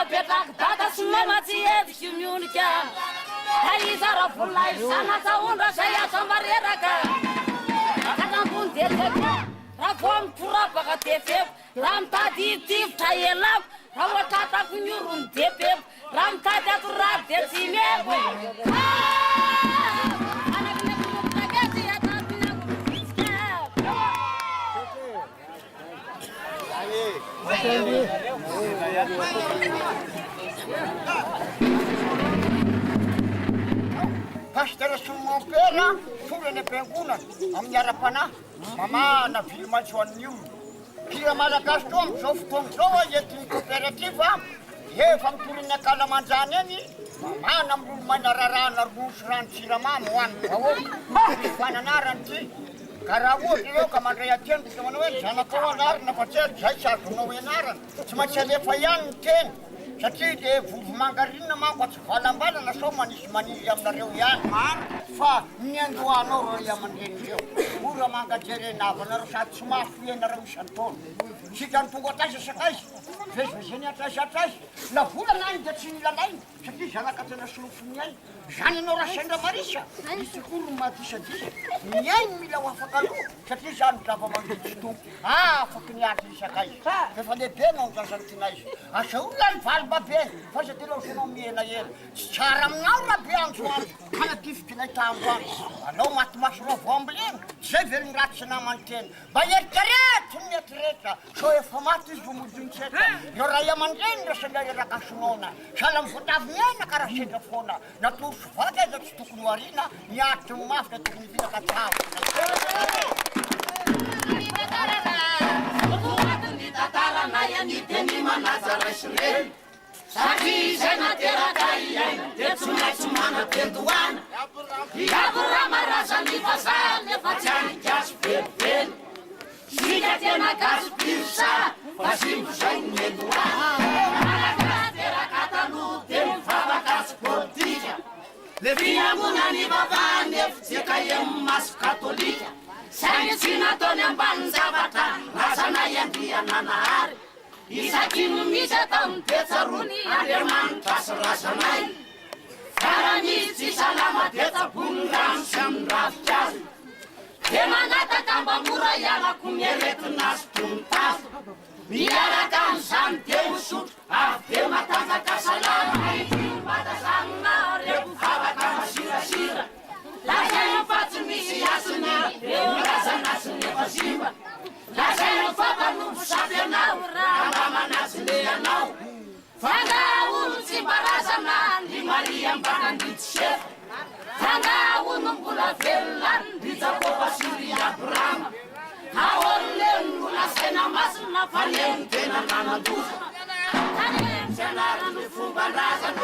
petraka bata sy mama tsy hevitsy mionika aizara volay sanasa ondra zay azo mareraka katambony de teko raha vo mikorabaka de feko raha mitady itivitra elako raha ohatratako ny orony de peko raha mitady ato raha de tsy meko Pasteur Soumopera, fulane pengunat, amyara-pana, mama na vily maitso an'ny io. Kira malagasy toa am'izao fotoana zao entin'ny coopérative efa mitoriny akalamanjany eny, mamana amin'olo manararana roso rano-tsiramamy hoan'ny vahoaka. Fananarany ty. Ka raha ohatra ireo ka mandray ateny dia manao hoe zanakao anarana fa tsy zay tsy azonao ianarana. Tsy maintsy alefa ihany ny teny. Satria dia vovo mangarinina manko tsy valambalana sao manisy maniry aminareo ihany. Fa ny andohanao reo iaman-drenireo. Ora mangajerenavana reo sady tsy mahafoenareo isan-taona. Sika ny tonga atraiza sakaiza. Vezivezeny atraiza. Na volana any dia tsy nilalainy. Satria zanaka tena solofony ainy. Zany ianao raha sendra marisa. Misy kory madisadisa. Ny ainy mila ho afaka aloha. Satria zany zava-mangitsy tompo. Afaky niady isakaiza. Efa lehibe nao ny zazany tinaiza. Asaola ny valibabeny. Fa sa tena osanao mielaela. Tsy tsara aminao raha be andro andro. Kana tifiky ilay tamboany. Anao matimaso rao voambileny. Zay velony ratsy sy namany tena. Mba eritrerety ny eritreretra. So efa maty izy vomodinitseta. Io raha iaman-dreny resa eraka sonona. Sahala mivotavy miaina ka raha sendra foana. Natoro sovaka iza tsy tokony hoarina. Miatry ny mafy da tokony vitaka tsavo. Teny manazara sy reny satria zay nateraka iaina dia tsy maintsy manam-pendohana iabo raha maraza ny vazaha nefa tsy any-gasy velively sika tena gasy pirisa fa simbo zay ny mendohana malagasy teraka taloha dia mivavaka sy politika le fiamona ny vavahany efitsika emy maso katolika saingy tsy nataony ambany zavatra razana iandriananahary isaky no misy atao mipetsarony Andriamanitra sy razanay karaha misy tsy salama petsabony rano sy amin'ny rafitra azy dia manataka mba mora ialako mieretina azy tonitazo miaraka amin'izany dia misotro avy dia matanjaka salama matazanona reo mivavaka masirasira lazaina fa tsy misy asiny eo razana sy nefa simba lazaina fa mpanompo savy anao raha manazy le anao fanga olo tsy mbarazana ny maria mbananditsy sefa fanga olo mbola velona ny jakoba sy abrama aolole mbola saina masina fa leny tena nanandoza tany fianarany fomban-drazana